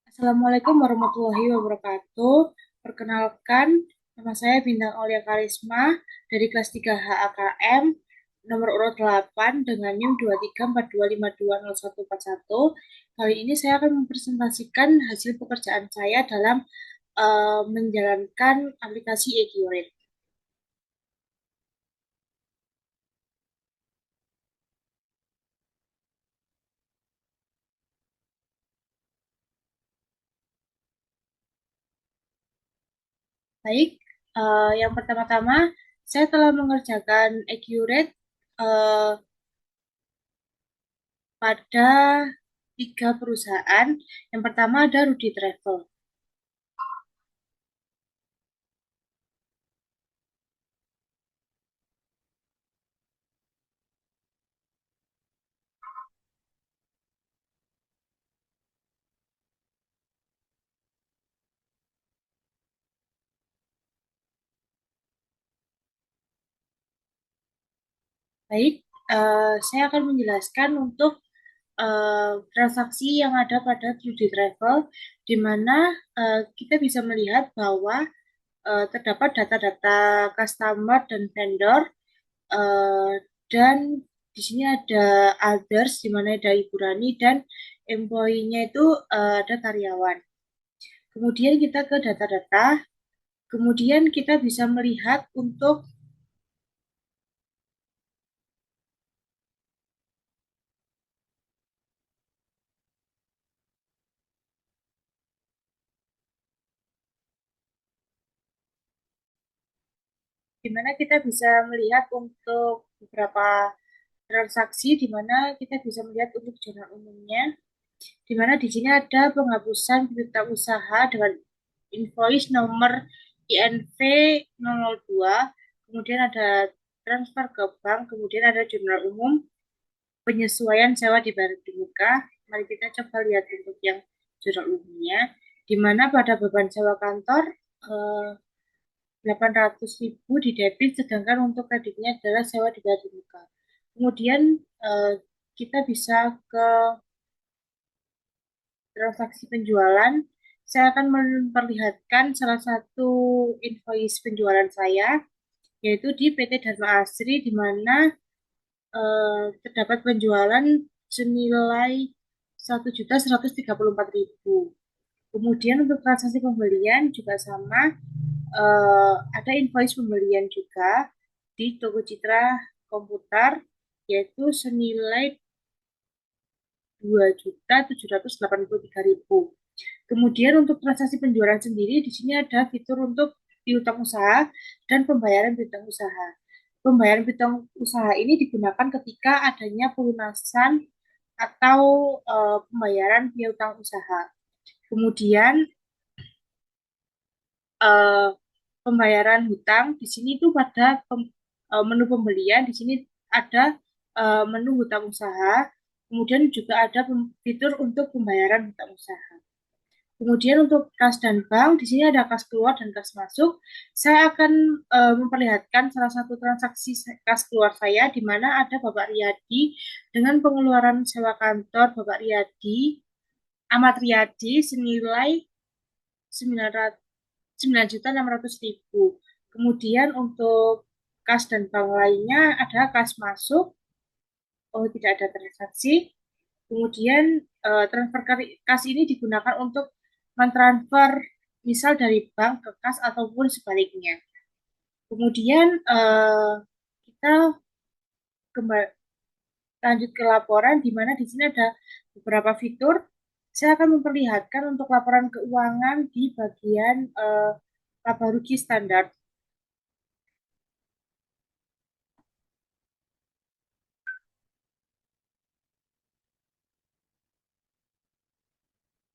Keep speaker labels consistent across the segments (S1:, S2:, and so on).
S1: Assalamualaikum warahmatullahi wabarakatuh. Perkenalkan, nama saya Bintang Aulia Karisma dari kelas 3 HAKM nomor urut 8 dengan NIM 2342520141. Kali ini saya akan mempresentasikan hasil pekerjaan saya dalam menjalankan aplikasi Accurate. Baik, yang pertama-tama saya telah mengerjakan Accurate eh, pada 3 perusahaan. Yang pertama ada Rudy Travel. Baik, saya akan menjelaskan untuk transaksi yang ada pada Trudy Travel, di mana kita bisa melihat bahwa terdapat data-data customer dan vendor, uh, dan di sini ada others, di mana ada Ibu Rani, dan employee-nya itu ada karyawan. Kemudian kita ke data-data, kemudian kita bisa melihat untuk di mana kita bisa melihat untuk beberapa transaksi, di mana kita bisa melihat untuk jurnal umumnya, di mana di sini ada penghapusan berita usaha dengan invoice nomor INV 002, kemudian ada transfer ke bank, kemudian ada jurnal umum penyesuaian sewa dibayar di muka. Mari kita coba lihat untuk yang jurnal umumnya, di mana pada beban sewa kantor 800.000 di debit, sedangkan untuk kreditnya adalah sewa dibayar di muka. Kemudian kita bisa ke transaksi penjualan. Saya akan memperlihatkan salah satu invoice penjualan saya, yaitu di PT Dharma Asri, di mana terdapat penjualan senilai 1.134.000. Kemudian untuk transaksi pembelian juga sama, ada invoice pembelian juga di Toko Citra Komputer, yaitu senilai 2.783.000. Kemudian untuk transaksi penjualan sendiri, di sini ada fitur untuk piutang usaha dan pembayaran piutang usaha. Pembayaran piutang usaha ini digunakan ketika adanya pelunasan atau pembayaran piutang usaha. Kemudian uh, pembayaran hutang di sini itu pada menu pembelian, di sini ada menu hutang usaha, kemudian juga ada fitur untuk pembayaran hutang usaha. Kemudian untuk kas dan bank, di sini ada kas keluar dan kas masuk. Saya akan memperlihatkan salah satu transaksi kas keluar saya, di mana ada Bapak Riyadi dengan pengeluaran sewa kantor Bapak Riyadi, Ahmad Riyadi senilai 9.600.000. Kemudian untuk kas dan bank lainnya ada kas masuk, tidak ada transaksi. Kemudian transfer kas ini digunakan untuk mentransfer misal dari bank ke kas ataupun sebaliknya. Kemudian kita kembali lanjut ke laporan, di mana di sini ada beberapa fitur. Saya akan memperlihatkan untuk laporan keuangan di bagian laba rugi standar.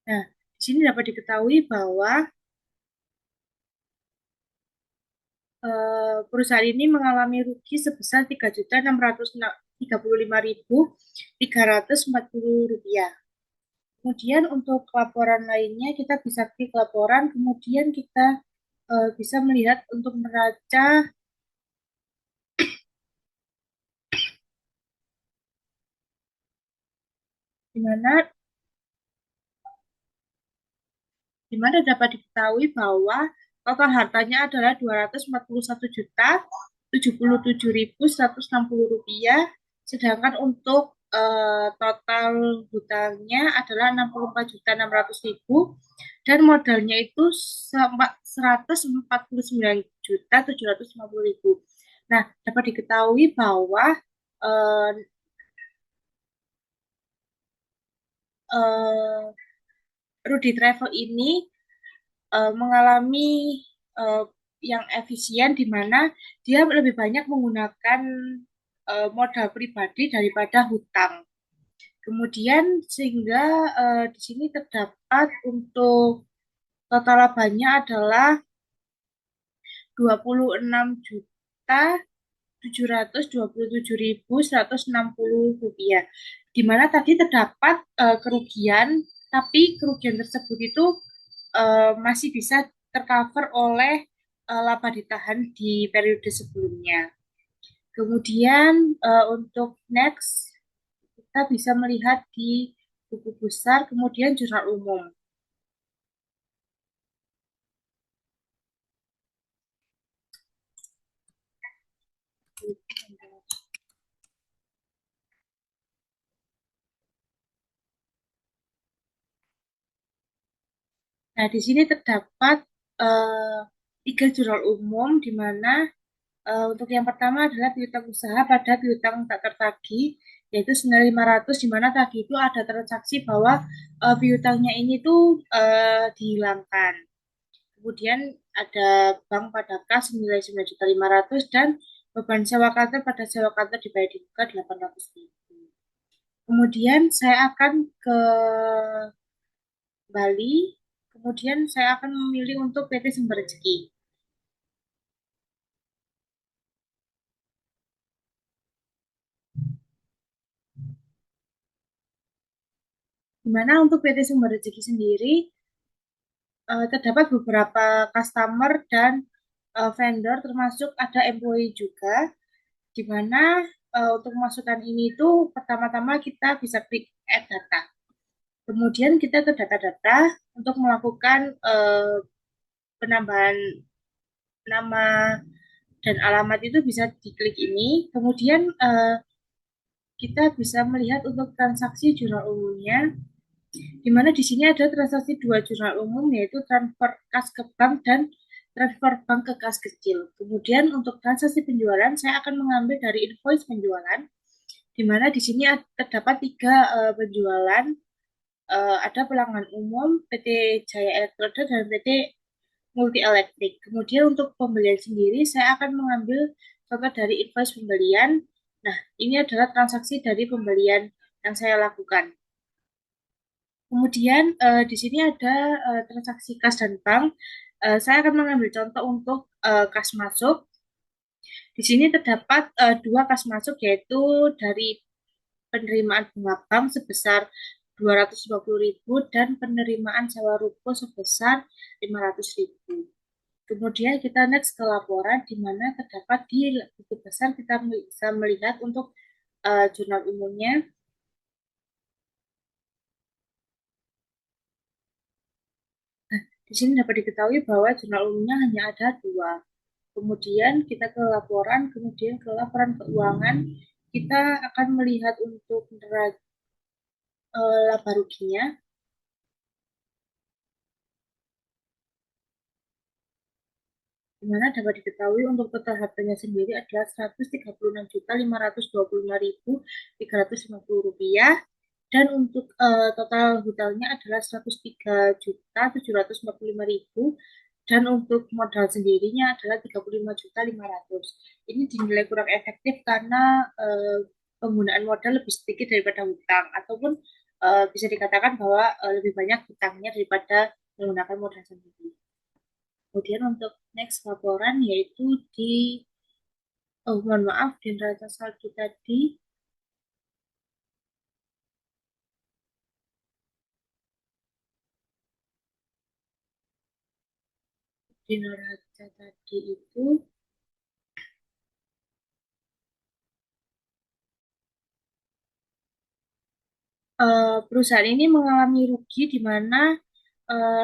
S1: Nah, di sini dapat diketahui bahwa perusahaan ini mengalami rugi sebesar Rp335.340. Kemudian untuk laporan lainnya kita bisa klik laporan, kemudian kita bisa melihat untuk neraca di mana dapat diketahui bahwa total hartanya adalah 241.077.160 rupiah, sedangkan untuk total hutangnya adalah 64.600.000 dan modalnya itu 149.750.000. Nah, dapat diketahui bahwa eh, eh, Rudy Travel ini mengalami uh, yang efisien di mana dia lebih banyak menggunakan modal pribadi daripada hutang. Kemudian sehingga di sini terdapat untuk total labanya adalah 26.727.160 rupiah. Di mana tadi terdapat kerugian, tapi kerugian tersebut itu masih bisa tercover oleh laba ditahan di periode sebelumnya. Kemudian untuk next kita bisa melihat di buku besar, kemudian jurnal umum. Nah, di sini terdapat eh, tiga jurnal umum di mana untuk yang pertama adalah piutang usaha pada piutang tak tertagih, yaitu senilai 500, di mana tadi itu ada transaksi bahwa piutangnya ini tuh dihilangkan. Kemudian ada bank pada kas senilai 9.500.000 dan beban sewa kantor pada sewa kantor dibayar di muka 800.000. Kemudian saya akan ke Bali, kemudian saya akan memilih untuk PT Sumber Rezeki. Di mana untuk PT Sumber Rezeki sendiri terdapat beberapa customer dan vendor termasuk ada employee juga, di mana untuk memasukkan ini itu pertama-tama kita bisa klik add data. Kemudian kita ke data-data untuk melakukan penambahan nama dan alamat itu bisa diklik ini. Kemudian kita bisa melihat untuk transaksi jurnal umumnya, di mana di sini ada transaksi dua jurnal umum yaitu transfer kas ke bank dan transfer bank ke kas kecil. Kemudian untuk transaksi penjualan saya akan mengambil dari invoice penjualan, di mana di sini terdapat tiga penjualan, ada pelanggan umum, PT Jaya Elektroda dan PT Multi Elektrik. Kemudian untuk pembelian sendiri saya akan mengambil contoh dari invoice pembelian. Nah, ini adalah transaksi dari pembelian yang saya lakukan. Kemudian di sini ada transaksi kas dan bank. Saya akan mengambil contoh untuk kas masuk. Di sini terdapat dua kas masuk yaitu dari penerimaan bunga bank sebesar 250.000 dan penerimaan sewa ruko sebesar 500.000. Kemudian kita next ke laporan di mana terdapat di buku besar kita bisa melihat untuk jurnal umumnya. Di sini dapat diketahui bahwa jurnal umumnya hanya ada dua. Kemudian kita ke laporan, kemudian ke laporan keuangan, kita akan melihat untuk laba ruginya, di mana dapat diketahui untuk total hartanya sendiri adalah 136.525.350 rupiah dan untuk total hutangnya adalah 103.745.000 dan untuk modal sendirinya adalah 35.500. Ini dinilai kurang efektif karena penggunaan modal lebih sedikit daripada hutang ataupun bisa dikatakan bahwa lebih banyak hutangnya daripada menggunakan modal sendiri. Kemudian untuk next laporan yaitu di, oh mohon maaf, di neraca saldo tadi, di neraca tadi itu Perusahaan ini mengalami rugi di mana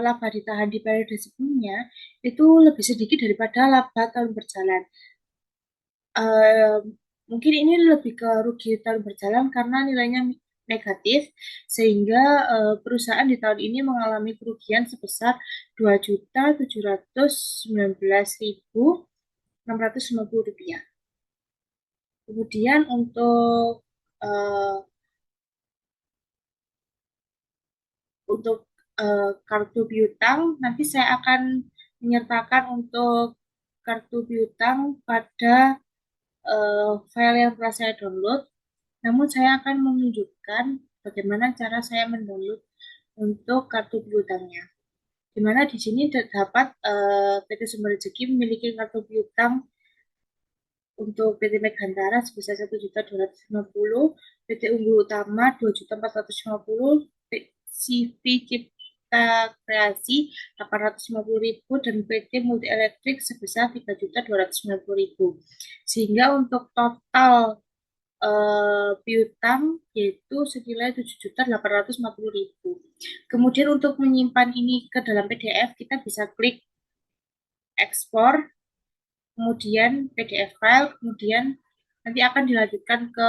S1: laba ditahan di periode sebelumnya itu lebih sedikit daripada laba tahun berjalan. Eh, Mungkin ini lebih ke rugi tahun berjalan karena nilainya negatif, sehingga perusahaan di tahun ini mengalami kerugian sebesar 2.719.650 rupiah. Kemudian eh, untuk kartu piutang, nanti saya akan menyertakan untuk kartu piutang pada file yang telah saya download. Namun saya akan menunjukkan bagaimana cara saya mendownload untuk kartu piutangnya. Di mana di sini terdapat PT Sumber Rezeki memiliki kartu piutang untuk PT Megantara sebesar 1.250, PT Unggul Utama 2.450, CV Cipta Kreasi 850.000 dan PT Multi Elektrik sebesar 3.290.000. Sehingga untuk total piutang yaitu senilai 7.850.000. Kemudian untuk menyimpan ini ke dalam PDF, kita bisa klik ekspor, kemudian PDF file, kemudian nanti akan dilanjutkan ke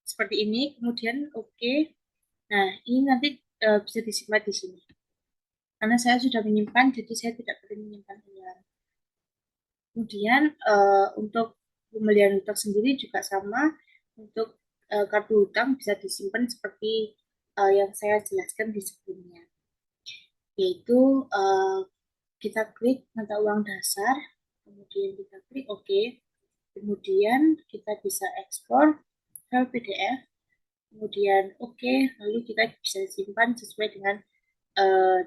S1: seperti ini, kemudian oke. Okay. Nah, ini nanti bisa disimpan di sini. Karena saya sudah menyimpan, jadi saya tidak perlu menyimpan ulang. Kemudian untuk pembelian hutang sendiri juga sama. Untuk kartu hutang bisa disimpan seperti yang saya jelaskan di sebelumnya. Yaitu kita klik mata uang dasar, kemudian kita klik OK, kemudian kita bisa ekspor file PDF, kemudian OK, lalu kita bisa simpan sesuai dengan uh,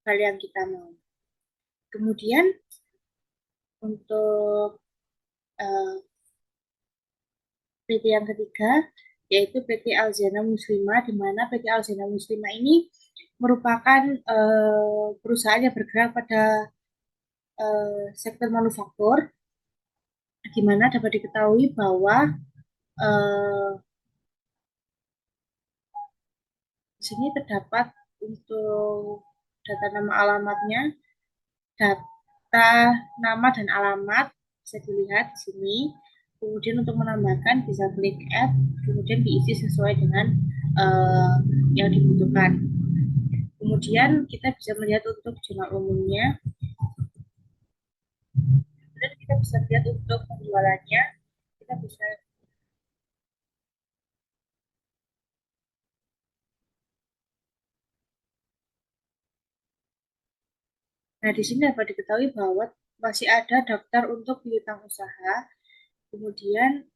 S1: file yang kita mau. Kemudian untuk uh, PT yang ketiga, yaitu PT Alzana Muslimah, di mana PT Alzana Muslimah ini merupakan perusahaan yang bergerak pada sektor manufaktur, di mana dapat diketahui bahwa uh, di sini terdapat untuk data nama alamatnya, data nama dan alamat bisa dilihat di sini. Kemudian untuk menambahkan bisa klik add, kemudian diisi sesuai dengan yang dibutuhkan. Kemudian kita bisa melihat untuk jurnal umumnya, dan kita bisa lihat untuk penjualannya. Kita bisa. Nah, di sini dapat diketahui bahwa masih ada daftar untuk piutang usaha. Kemudian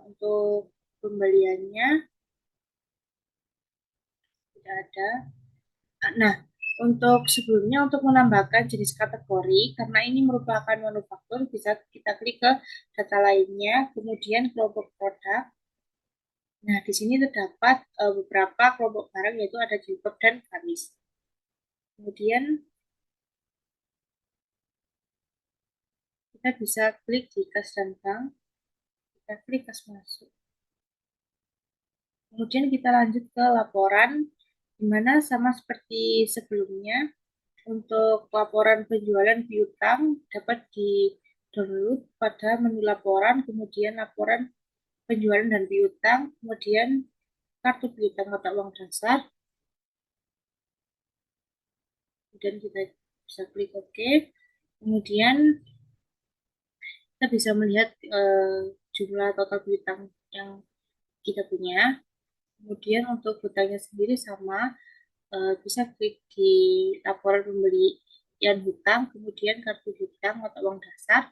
S1: untuk pembeliannya tidak ada. Nah, untuk sebelumnya untuk menambahkan jenis kategori, karena ini merupakan manufaktur, bisa kita klik ke data lainnya, kemudian kelompok produk. Nah, di sini terdapat beberapa kelompok barang, yaitu ada jilbab dan gamis. Kemudian kita bisa klik di kas dan bank, kita klik kas masuk. Kemudian kita lanjut ke laporan, di mana sama seperti sebelumnya, untuk laporan penjualan piutang dapat di-download pada menu laporan, kemudian laporan penjualan dan piutang, kemudian kartu piutang mata uang dasar, kemudian kita bisa klik OK. Kemudian kita bisa melihat jumlah total piutang yang kita punya. Kemudian untuk hutangnya sendiri sama, bisa klik di laporan pembelian hutang, kemudian kartu hutang mata uang dasar,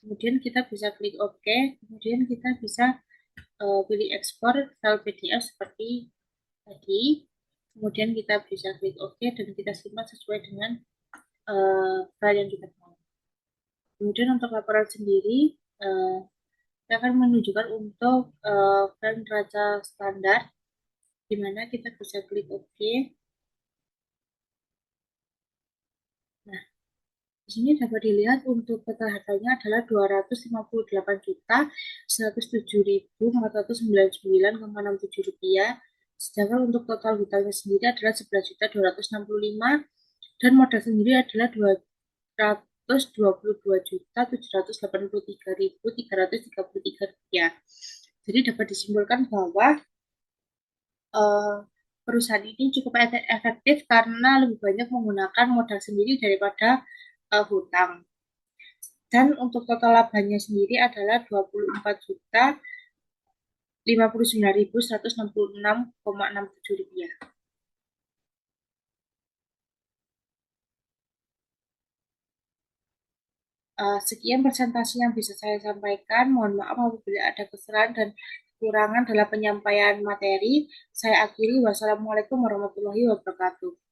S1: kemudian kita bisa klik OK, kemudian kita bisa pilih ekspor file PDF seperti tadi, kemudian kita bisa klik OK dan kita simpan sesuai dengan file yang kita mau. Kemudian untuk laporan sendiri, kita akan menunjukkan untuk file neraca standar, di mana kita bisa klik OK. Nah, Di sini dapat dilihat untuk total harganya adalah 258.407.499,67 rupiah. Sedangkan untuk total hutangnya sendiri adalah 11.265 dan modal sendiri adalah 222.783.333 rupiah. Jadi dapat disimpulkan bahwa eh, perusahaan ini cukup efektif karena lebih banyak menggunakan modal sendiri daripada hutang. Dan untuk total labanya sendiri adalah 24.059.166,67 rupiah. Sekian presentasi yang bisa saya sampaikan. Mohon maaf apabila ada kesalahan dan kekurangan dalam penyampaian materi. Saya akhiri. Wassalamualaikum warahmatullahi wabarakatuh.